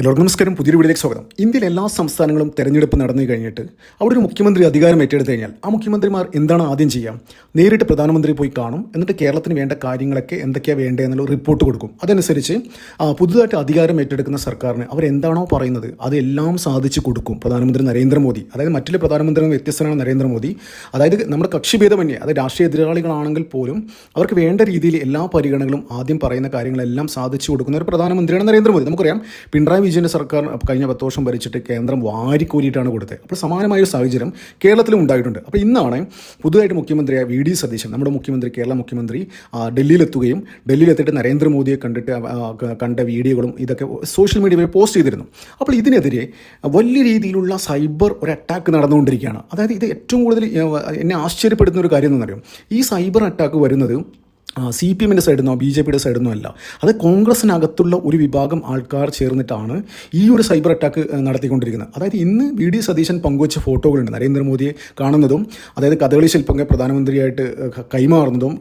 എല്ലാവർക്കും നമസ്കാരം. പുതിയൊരു വീഡിയോയിലേക്ക് സ്വാഗതം. ഇന്ത്യയിലെ എല്ലാ സംസ്ഥാനങ്ങളും തെരഞ്ഞെടുപ്പ് നടന്നു കഴിഞ്ഞിട്ട് അവിടെ ഒരു മുഖ്യമന്ത്രി അധികാരം ഏറ്റെടുത്ത് കഴിഞ്ഞാൽ ആ മുഖ്യമന്ത്രിമാർ എന്താണ് ആദ്യം ചെയ്യുക? നേരിട്ട് പ്രധാനമന്ത്രി പോയി കാണും. എന്നിട്ട് കേരളത്തിന് വേണ്ട കാര്യങ്ങളൊക്കെ എന്തൊക്കെയാണ് വേണ്ടത് എന്നുള്ള റിപ്പോർട്ട് കൊടുക്കും. അതനുസരിച്ച് പുതുതായിട്ട് അധികാരം ഏറ്റെടുക്കുന്ന സർക്കാരിന് അവരെന്താണോ പറയുന്നത് അതെല്ലാം സാധിച്ചു കൊടുക്കും പ്രധാനമന്ത്രി നരേന്ദ്രമോദി. അതായത് മറ്റുള്ള പ്രധാനമന്ത്രിയും വ്യത്യസ്തനാണ് നരേന്ദ്രമോദി. അതായത് നമ്മുടെ കക്ഷിഭേദമന്യേ, അതായത് രാഷ്ട്രീയ എതിരാളികളാണെങ്കിൽ പോലും അവർക്ക് വേണ്ട രീതിയിൽ എല്ലാ പരിഗണനകളും ആദ്യം പറയുന്ന കാര്യങ്ങളെല്ലാം സാധിച്ചു കൊടുക്കുന്ന ഒരു പ്രധാനമന്ത്രിയാണ് നരേന്ദ്രമോദി. നമുക്കറിയാം, പിണറായി വിജയൻ്റെ സർക്കാർ കഴിഞ്ഞ 10 വർഷം ഭരിച്ചിട്ട് കേന്ദ്രം വാരിക്കോരിയിട്ടാണ് കൊടുത്തത്. അപ്പോൾ സമാനമായൊരു സാഹചര്യം കേരളത്തിലും ഉണ്ടായിട്ടുണ്ട്. അപ്പോൾ ഇന്നാണ് പുതുതായിട്ട് മുഖ്യമന്ത്രിയായ വി.ഡി. സതീശൻ, നമ്മുടെ മുഖ്യമന്ത്രി, കേരള മുഖ്യമന്ത്രി ഡൽഹിയിലെത്തുകയും ഡൽഹിയിലെത്തിയിട്ട് നരേന്ദ്രമോദിയെ കണ്ട വീഡിയോകളും ഇതൊക്കെ സോഷ്യൽ മീഡിയ വഴി പോസ്റ്റ് ചെയ്തിരുന്നു. അപ്പോൾ ഇതിനെതിരെ വലിയ രീതിയിലുള്ള സൈബർ ഒരു അറ്റാക്ക് നടന്നുകൊണ്ടിരിക്കുകയാണ്. അതായത് ഇത് ഏറ്റവും കൂടുതൽ എന്നെ ആശ്ചര്യപ്പെടുന്ന ഒരു കാര്യം എന്നറിയാം, ഈ സൈബർ അറ്റാക്ക് വരുന്നത് CPM-ൻ്റെ സൈഡിൽ നിന്നോ BJP-യുടെ സൈഡിൽ നിന്നോ അല്ല. അത് കോൺഗ്രസിനകത്തുള്ള ഒരു വിഭാഗം ആൾക്കാർ ചേർന്നിട്ടാണ് ഈ ഒരു സൈബർ അറ്റാക്ക് നടത്തിക്കൊണ്ടിരിക്കുന്നത്. അതായത് ഇന്ന് വി.ഡി. സതീശൻ പങ്കുവച്ച ഫോട്ടോകളുണ്ട് നരേന്ദ്രമോദിയെ കാണുന്നതും, അതായത് കഥകളി ശില്പങ്ങൾ പ്രധാനമന്ത്രിയായിട്ട് കൈമാറുന്നതും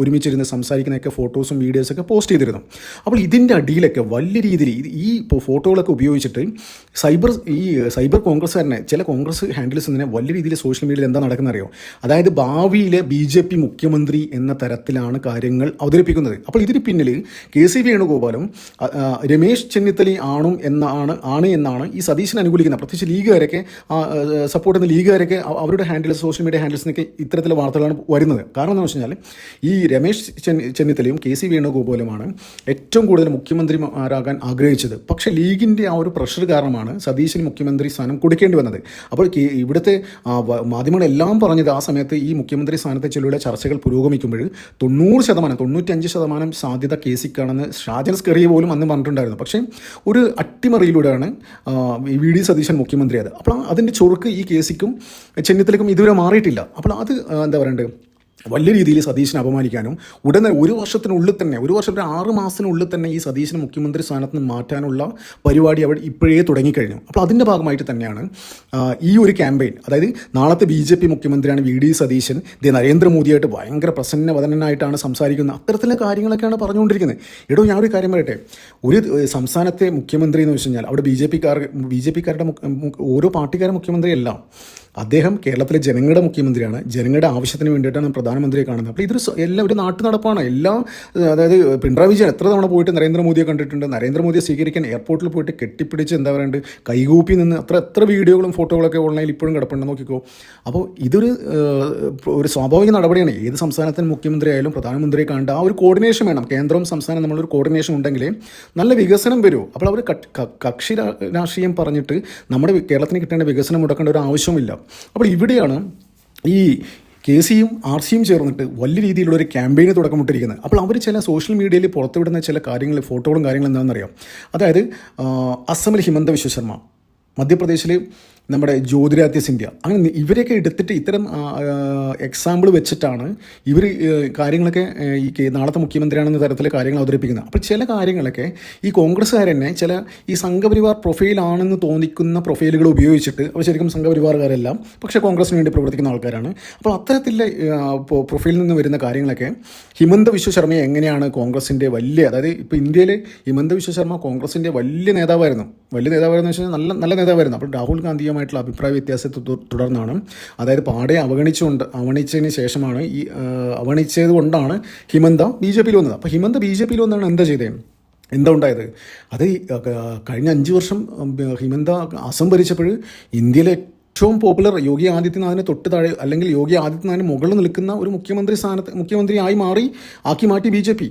ഒരുമിച്ചിരുന്ന് സംസാരിക്കുന്നതൊക്കെ ഫോട്ടോസും വീഡിയോസൊക്കെ പോസ്റ്റ് ചെയ്തിരുന്നു. അപ്പോൾ ഇതിൻ്റെ അടിയിലൊക്കെ വലിയ രീതിയിൽ ഈ ഫോട്ടോകളൊക്കെ ഉപയോഗിച്ചിട്ട് സൈബർ കോൺഗ്രസ്സുകാരനെ, ചില കോൺഗ്രസ് ഹാൻഡിൽസ് തന്നെ വലിയ രീതിയിൽ സോഷ്യൽ മീഡിയയിൽ എന്താ നടക്കുന്നത് അറിയോ? അതായത് ഭാവിയിലെ BJP മുഖ്യമന്ത്രി എന്ന തരത്തിലാണ് കാര്യങ്ങൾ അവതരിപ്പിക്കുന്നത്. അപ്പോൾ ഇതിന് പിന്നിൽ KC വേണുഗോപാലും രമേശ് ചെന്നിത്തലയും എന്നാണ് ഈ സതീശനെ അനുകൂലിക്കുന്നത്. പ്രത്യേകിച്ച് ലീഗുകാരൊക്കെ സപ്പോർട്ട് ചെയ്യുന്ന ലീഗുകാരൊക്കെ അവരുടെ ഹാൻഡിൽസ്, സോഷ്യൽ മീഡിയ ഹാൻഡിൽസിനൊക്കെ ഇത്തരത്തിലുള്ള വാർത്തകളാണ് വരുന്നത്. കാരണം എന്താണെന്ന് വെച്ച് കഴിഞ്ഞാൽ ഈ രമേശ് ചെന്നിത്തലയും KC വേണുഗോപാലുമാണ് ഏറ്റവും കൂടുതൽ മുഖ്യമന്ത്രിമാരാകാൻ ആഗ്രഹിച്ചത്. പക്ഷേ ലീഗിൻ്റെ ആ ഒരു പ്രഷർ കാരണമാണ് സതീശന് മുഖ്യമന്ത്രി സ്ഥാനം കൊടുക്കേണ്ടി വന്നത്. അപ്പോൾ ഇവിടുത്തെ മാധ്യമങ്ങളെല്ലാം പറഞ്ഞത് ആ സമയത്ത് ഈ മുഖ്യമന്ത്രി സ്ഥാനത്തെ ചൊല്ലിയുള്ള ചർച്ചകൾ പുരോഗമിക്കുമ്പോൾ 95% സാധ്യത KCക്കാണെന്ന് ഷാജൻ സ്കറിയ പോലും അന്ന് പറഞ്ഞിട്ടുണ്ടായിരുന്നു. പക്ഷേ ഒരു അട്ടിമറിയിലൂടെയാണ് വി.ഡി. സതീശൻ മുഖ്യമന്ത്രിയായത്. അപ്പോൾ അതിൻ്റെ ചൊറുക്ക് ഈ KCക്കും ചെന്നിത്തലയ്ക്കും ഇതുവരെ മാറിയിട്ടില്ല. അപ്പോൾ അത് എന്താ പറയണ്ടത്, വലിയ രീതിയിൽ സതീശനെ അപമാനിക്കാനും ഉടനെ ഒരു വർഷത്തിന് 6 മാസത്തിനുള്ളിൽ തന്നെ ഈ സതീശനെ മുഖ്യമന്ത്രി സ്ഥാനത്ത് നിന്ന് മാറ്റാനുള്ള പരിപാടി അവിടെ ഇപ്പോഴേ തുടങ്ങിക്കഴിഞ്ഞു. അപ്പോൾ അതിൻ്റെ ഭാഗമായിട്ട് തന്നെയാണ് ഈ ഒരു ക്യാമ്പയിൻ. അതായത് നാളത്തെ BJP മുഖ്യമന്ത്രിയാണ് വി.ഡി. സതീശൻ, നരേന്ദ്രമോദിയായിട്ട് ഭയങ്കര പ്രസന്നവദനായിട്ടാണ് സംസാരിക്കുന്നത്. അത്തരത്തിലുള്ള കാര്യങ്ങളൊക്കെയാണ് പറഞ്ഞുകൊണ്ടിരിക്കുന്നത്. ഞാൻ ഒരു കാര്യം പറയട്ടെ, ഒരു സംസ്ഥാനത്തെ മുഖ്യമന്ത്രി എന്ന് വെച്ച് കഴിഞ്ഞാൽ അവിടെ BJPക്കാരുടെ ഓരോ പാർട്ടിക്കാരുടെ മുഖ്യമന്ത്രിയല്ല, അദ്ദേഹം കേരളത്തിലെ ജനങ്ങളുടെ മുഖ്യമന്ത്രിയാണ്. ജനങ്ങളുടെ ആവശ്യത്തിന് വേണ്ടിയിട്ടാണ് പ്രധാനമന്ത്രിയെ കാണുന്നത്. അപ്പോൾ ഇതൊരു എല്ലാം ഒരു നാട്ടു നടപ്പാണ്. അതായത് പിണറായി വിജയൻ എത്ര തവണ പോയിട്ട് നരേന്ദ്രമോദിയെ കണ്ടിട്ടുണ്ട്. നരേന്ദ്രമോദിയെ സ്വീകരിക്കാൻ എയർപോർട്ടിൽ പോയിട്ട് കെട്ടിപ്പിടിച്ച് എന്താ പറയുക, കൈകൂപ്പി നിന്ന് എത്ര വീഡിയോകളും ഫോട്ടോകളൊക്കെ ഓൺലൈനിൽ ഇപ്പോഴും കിടപ്പുണ്ട്, നോക്കിക്കോ. അപ്പോൾ ഇതൊരു സ്വാഭാവിക നടപടിയാണ്. ഏത് സംസ്ഥാനത്തിന് മുഖ്യമന്ത്രി ആയാലും പ്രധാനമന്ത്രിയെ കാണേണ്ട ആ ഒരു കോർഡിനേഷൻ വേണം. കേന്ദ്രവും സംസ്ഥാനം നമ്മളൊരു കോർഡിനേഷൻ ഉണ്ടെങ്കിൽ നല്ല വികസനം വരും. അപ്പോൾ അവർ കക്ഷി രാഷ്ട്രീയം പറഞ്ഞിട്ട് നമ്മുടെ കേരളത്തിന് കിട്ടേണ്ട വികസനം മുടക്കേണ്ട ഒരു ആവശ്യമില്ല. അപ്പോൾ ഇവിടെയാണ് ഈ KCയും RCയും ചേർന്നിട്ട് വലിയ രീതിയിലുള്ളൊരു ക്യാമ്പയിന് തുടക്കമിട്ടിരിക്കുന്നത്. അപ്പോൾ അവർ ചില സോഷ്യൽ മീഡിയയിൽ പുറത്തുവിടുന്ന ചില കാര്യങ്ങൾ, ഫോട്ടോകളും കാര്യങ്ങളും എന്താണെന്നറിയാം. അതായത് അസമിൽ ഹിമന്ത വിശ്വ ശർമ്മ, മധ്യപ്രദേശിൽ നമ്മുടെ ജ്യോതിരാദിത്യ സിന്ധ്യ, അങ്ങനെ ഇവരെയൊക്കെ എടുത്തിട്ട് ഇത്തരം എക്സാമ്പിൾ വെച്ചിട്ടാണ് ഇവർ കാര്യങ്ങളൊക്കെ ഈ നാളത്തെ മുഖ്യമന്ത്രിയാണെന്ന തരത്തിൽ കാര്യങ്ങൾ അവതരിപ്പിക്കുന്നത്. അപ്പോൾ ചില കാര്യങ്ങളൊക്കെ ഈ കോൺഗ്രസ്സുകാരെന്നെ ചില ഈ സംഘപരിവാർ പ്രൊഫൈലാണെന്ന് തോന്നിക്കുന്ന പ്രൊഫൈലുകൾ ഉപയോഗിച്ചിട്ട്, അവർ ശരിക്കും സംഘപരിവാറുകാരെല്ലാം പക്ഷേ കോൺഗ്രസിന് വേണ്ടി പ്രവർത്തിക്കുന്ന ആൾക്കാരാണ്. അപ്പോൾ അത്തരത്തിലെ പ്രൊഫൈലിൽ നിന്ന് വരുന്ന കാര്യങ്ങളൊക്കെ ഹിമന്ത വിശ്വ ശർമ്മയെ എങ്ങനെയാണ് കോൺഗ്രസിൻ്റെ അതായത് ഇപ്പോൾ ഇന്ത്യയിൽ ഹിമന്ത വിശ്വ ശർമ്മ കോൺഗ്രസിൻ്റെ വലിയ നേതാവായിരുന്നു വെച്ച് കഴിഞ്ഞാൽ നല്ല നേതാവായിരുന്നു. അപ്പോൾ രാഹുൽ ഗാന്ധിയുമായിട്ടുള്ള അഭിപ്രായ വ്യത്യാസത്തെ തുടർന്നാണ്, അതായത് പാടെ അവഗണിച്ചതിന് ശേഷമാണ് അവഗണിച്ചത് കൊണ്ടാണ് ഹിമന്ത BJPയിൽ വന്നത്. അപ്പോൾ ഹിമന്ത BJPയിൽ വന്നാണ് എന്താ ഉണ്ടായത്? അത് കഴിഞ്ഞ 5 വർഷം ഹിമന്ത അസം ഭരിച്ചപ്പോൾ ഇന്ത്യയിലെ ഏറ്റവും പോപ്പുലർ യോഗി ആദിത്യനാഥിന് തൊട്ട് താഴെ, അല്ലെങ്കിൽ യോഗി ആദിത്യനാഥിന് മുകളിൽ നിൽക്കുന്ന ഒരു മുഖ്യമന്ത്രിയായി ആക്കി മാറ്റി BJP.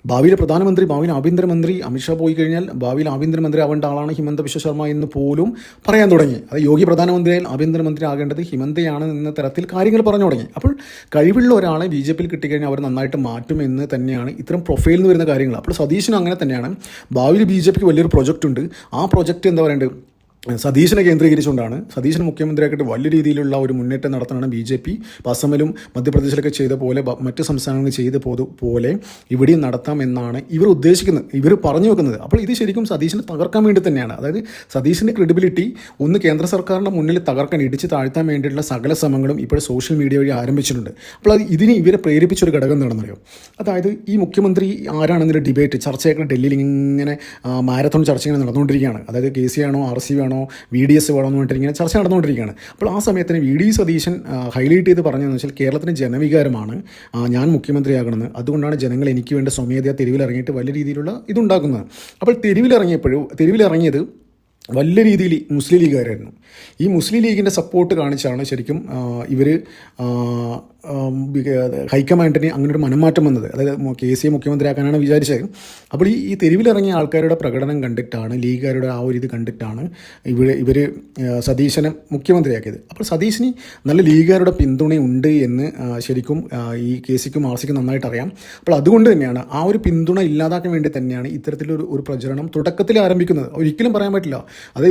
ഭാവിയിലെ പ്രധാനമന്ത്രി, ഭാവിയിൽ ആഭ്യന്തരമന്ത്രി അമിത്ഷാ പോയി കഴിഞ്ഞാൽ ഭാവിയിൽ ആഭ്യന്തരമന്ത്രി ആവേണ്ട ആളാണ് ഹിമന്ത വിശ്വ ശർമ്മ എന്ന് പോലും പറയാൻ തുടങ്ങി. അത് യോഗി പ്രധാനമന്ത്രിയായാൽ ആഭ്യന്തരമന്ത്രി ആകേണ്ടത് ഹിമന്തയാണ് എന്ന തരത്തിൽ കാര്യങ്ങൾ പറഞ്ഞു തുടങ്ങി. അപ്പോൾ കഴിവുള്ള ഒരാളെ BJPയിൽ കിട്ടിക്കഴിഞ്ഞാൽ അവർ നന്നായിട്ട് മാറ്റുമെന്ന് തന്നെയാണ് ഇത്തരം പ്രൊഫൈലിൽ നിന്ന് വരുന്ന കാര്യങ്ങൾ. അപ്പോൾ സതീശനും അങ്ങനെ തന്നെയാണ്. ഭാവിയിൽ BJPക്ക് വലിയൊരു പ്രൊജക്റ്റ് ഉണ്ട്. ആ പ്രൊജക്റ്റ് എന്താ പറയേണ്ടത്, സതീശനെ കേന്ദ്രീകരിച്ചുകൊണ്ടാണ്. സതീശൻ മുഖ്യമന്ത്രിയാക്കിയിട്ട് വലിയ രീതിയിലുള്ള ഒരു മുന്നേറ്റം നടത്താനാണ് BJP. അസമിലും മധ്യപ്രദേശിലൊക്കെ ചെയ്ത പോലെ മറ്റ് സംസ്ഥാനങ്ങൾ ചെയ്ത പോലെ ഇവിടെയും നടത്താമെന്നാണ് ഇവർ ഉദ്ദേശിക്കുന്നത്, ഇവർ പറഞ്ഞു വെക്കുന്നത്. അപ്പോൾ ഇത് ശരിക്കും സതീശനെ തകർക്കാൻ വേണ്ടി തന്നെയാണ്. അതായത് സതീശൻ്റെ ക്രെഡിബിലിറ്റി ഒന്ന് കേന്ദ്ര സർക്കാരിൻ്റെ മുന്നിൽ തകർക്കാൻ, ഇടിച്ച് താഴ്ത്താൻ വേണ്ടിയിട്ടുള്ള സകല ശ്രമങ്ങളും ഇപ്പോൾ സോഷ്യൽ മീഡിയ വഴി ആരംഭിച്ചിട്ടുണ്ട്. അപ്പോൾ ഇതിന് ഇവരെ പ്രേരിപ്പിച്ചൊരു ഘടകം എന്താണെന്നറിയോ? അതായത് ഈ മുഖ്യമന്ത്രി ആരാണെന്നൊരു ഡിബേറ്റ് ചർച്ചയൊക്കെ ഡൽഹിയിൽ ഇങ്ങനെ മാരത്തോൺ ചർച്ച ഇങ്ങനെ നടന്നുകൊണ്ടിരിക്കുകയാണ്. അതായത് KC ആണോ RC ആണോ VDS വേണമെന്ന് പറഞ്ഞിട്ട് ഇങ്ങനെ ചർച്ച നടന്നുകൊണ്ടിരിക്കുകയാണ്. അപ്പോൾ ആ സമയത്തിന് VD സതീശൻ ഹൈലൈറ്റ് ചെയ്ത് പറഞ്ഞതെന്ന് വെച്ചാൽ കേരളത്തിന് ജനവികാരമാണ് ഞാൻ മുഖ്യമന്ത്രിയാകണമെന്ന്, അതുകൊണ്ടാണ് ജനങ്ങൾ എനിക്ക് വേണ്ടി സ്വമേധയാ തെരുവിലിറങ്ങിയിട്ട് വലിയ രീതിയിലുള്ള ഇതുണ്ടാക്കുന്നത്. അപ്പോൾ തെരുവിലിറങ്ങിയത് വലിയ രീതിയിൽ മുസ്ലിം ലീഗുകാരായിരുന്നു. ഈ മുസ്ലിം ലീഗിൻ്റെ സപ്പോർട്ട് കാണിച്ചാണ് ശരിക്കും ഇവർ ഹൈക്കമാൻഡിന് അങ്ങനെ ഒരു മനംമാറ്റം വന്നത്. അതായത് KC മുഖ്യമന്ത്രിയാക്കാനാണ് വിചാരിച്ചത്. അപ്പോൾ ഈ തെരുവിലിറങ്ങിയ ആൾക്കാരുടെ പ്രകടനം കണ്ടിട്ടാണ്, ലീഗുകാരുടെ ആ ഒരു ഇത് കണ്ടിട്ടാണ് ഇവർ സതീശനെ മുഖ്യമന്ത്രിയാക്കിയത്. അപ്പോൾ സതീശന് നല്ല ലീഗുകാരുടെ പിന്തുണയുണ്ട് എന്ന് ശരിക്കും ഈ KCക്കും RCക്കും നന്നായിട്ട് അറിയാം. അപ്പോൾ അതുകൊണ്ട് തന്നെയാണ് ആ ഒരു പിന്തുണ ഇല്ലാതാക്കാൻ വേണ്ടി തന്നെയാണ് ഇത്തരത്തിലൊരു പ്രചരണം തുടക്കത്തിൽ ആരംഭിക്കുന്നത്. ഒരിക്കലും പറയാൻ പറ്റില്ല. അത്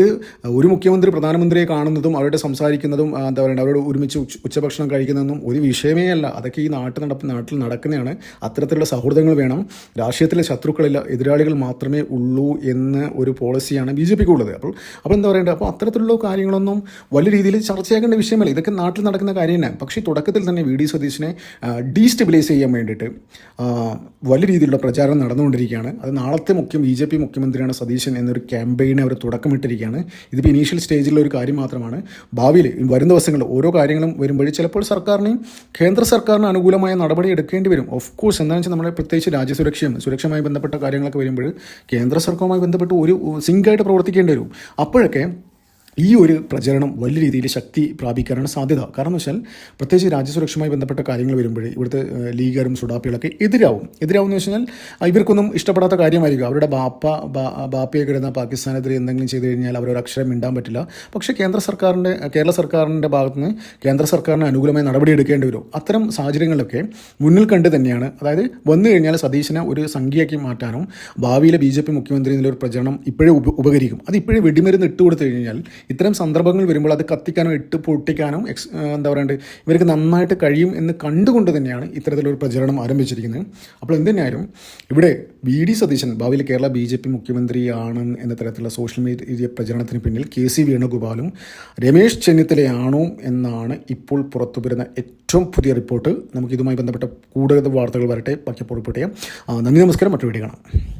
ഒരു മുഖ്യമന്ത്രി പ്രധാനമന്ത്രിയെ കാണുന്നതും അവരുടെ സംസാരിക്കുന്നതും എന്താ പറയുക അവരോട് ഒരുമിച്ച് ഉച്ചഭക്ഷണം കഴിക്കുന്നതൊന്നും ഒരു വിഷയമേ അല്ല. അതൊക്കെ ഈ നാട്ടിൽ നടക്കുന്നതാണ്. അത്തരത്തിലുള്ള സൗഹൃദങ്ങൾ വേണം. രാഷ്ട്രീയത്തിലെ ശത്രുക്കളില്ല, എതിരാളികൾ മാത്രമേ ഉള്ളൂ എന്ന ഒരു പോളിസിയാണ് BJPക്ക് ഉള്ളത്. അപ്പോൾ എന്താ പറയേണ്ടത്? അപ്പോൾ അത്തരത്തിലുള്ള കാര്യങ്ങളൊന്നും വലിയ രീതിയിൽ ചർച്ചയാക്കേണ്ട വിഷയമല്ല. ഇതൊക്കെ നാട്ടിൽ നടക്കുന്ന കാര്യം തന്നെ. പക്ഷേ തുടക്കത്തിൽ തന്നെ VD സതീശനെ ഡീസ്റ്റെബിലൈസ് ചെയ്യാൻ വേണ്ടിയിട്ട് വലിയ രീതിയിലുള്ള പ്രചാരണം നടന്നുകൊണ്ടിരിക്കുകയാണ്. അത് നാളത്തെ BJP മുഖ്യമന്ത്രിയാണ് സതീശൻ എന്നൊരു ക്യാമ്പയിനെ അവർ തുടക്കമിട്ടിരിക്കുകയാണ്. ഇതിപ്പോൾ ഇനീഷ്യൽ സ്റ്റേജിലുള്ള ഒരു കാര്യം മാത്രമാണ്. ഭാവിയിൽ വരും ദിവസങ്ങളിൽ ഓരോ കാര്യങ്ങളും വരുമ്പോൾ ചിലപ്പോൾ കേന്ദ്ര സർക്കാരിന് അനുകൂലമായ നടപടി എടുക്കേണ്ടി വരും. Of course. എന്താണെന്ന് വെച്ചാൽ നമ്മുടെ പ്രത്യേകിച്ച് സുരക്ഷയുമായി ബന്ധപ്പെട്ട കാര്യങ്ങളൊക്കെ വരുമ്പോൾ കേന്ദ്ര സർക്കാരുമായി ബന്ധപ്പെട്ട് ഒരു സിങ്കായിട്ട് പ്രവർത്തിക്കേണ്ടി വരും. അപ്പോഴൊക്കെ ഈ ഒരു പ്രചരണം വലിയ രീതിയിൽ ശക്തി പ്രാപിക്കാനാണ് സാധ്യത. കാരണം എന്ന് വെച്ചാൽ പ്രത്യേകിച്ച് രാജ്യസുരക്ഷയുമായി ബന്ധപ്പെട്ട കാര്യങ്ങൾ വരുമ്പോൾ ഇവിടുത്തെ ലീഗറും സുഡാപ്പികളൊക്കെ എതിരാവുമെന്ന് വെച്ച് കഴിഞ്ഞാൽ ഇവർക്കൊന്നും ഇഷ്ടപ്പെടാത്ത കാര്യമായിരിക്കും. അവരുടെ ബാപ്പയെ കിടന്ന പാകിസ്ഥാനെതിരെ എന്തെങ്കിലും ചെയ്തു കഴിഞ്ഞാൽ അവരൊരു അക്ഷരം മിണ്ടാൻ പറ്റില്ല. പക്ഷേ കേരള സർക്കാരിൻ്റെ ഭാഗത്തുനിന്ന് കേന്ദ്ര സർക്കാരിന് അനുകൂലമായി നടപടി എടുക്കേണ്ടി വരും. അത്തരം സാഹചര്യങ്ങളിലൊക്കെ മുന്നിൽ കണ്ട് തന്നെയാണ്, അതായത് വന്നു കഴിഞ്ഞാൽ സതീശനെ ഒരു സംഖ്യയാക്കി മാറ്റാനും ഭാവിയിലെ BJP മുഖ്യമന്ത്രി എന്നൊരു പ്രചരണം ഇപ്പോഴേ ഉപകരിക്കും. അത് ഇപ്പോഴേ വെടിമരുന്ന് ഇട്ട് കൊടുത്തു കഴിഞ്ഞാൽ ഇത്തരം സന്ദർഭങ്ങൾ വരുമ്പോൾ അത് കത്തിക്കാനോ ഇട്ട് പൊട്ടിക്കാനോ എന്താ പറയണ്ടത് ഇവർക്ക് നന്നായിട്ട് കഴിയും എന്ന് കണ്ടുകൊണ്ട് തന്നെയാണ് ഇത്തരത്തിലൊരു പ്രചരണം ആരംഭിച്ചിരിക്കുന്നത്. അപ്പോൾ എന്തുതന്നെയായാലും ഇവിടെ VD സതീശൻ ഭാവിയിൽ കേരള BJP മുഖ്യമന്ത്രിയാണ് എന്ന തരത്തിലുള്ള സോഷ്യൽ മീഡിയ പ്രചരണത്തിന് പിന്നിൽ KC വേണുഗോപാലും രമേശ് ചെന്നിത്തലയാണോ എന്നാണ് ഇപ്പോൾ പുറത്തുവരുന്ന ഏറ്റവും പുതിയ റിപ്പോർട്ട്. നമുക്കിതുമായി ബന്ധപ്പെട്ട കൂടുതൽ വാർത്തകൾ വരട്ടെ. ബാക്കി റിപ്പോർട്ട് ചെയ്യാം. നന്ദി, നമസ്കാരം. മറ്റൊരു വീഡിയോ കാണാം.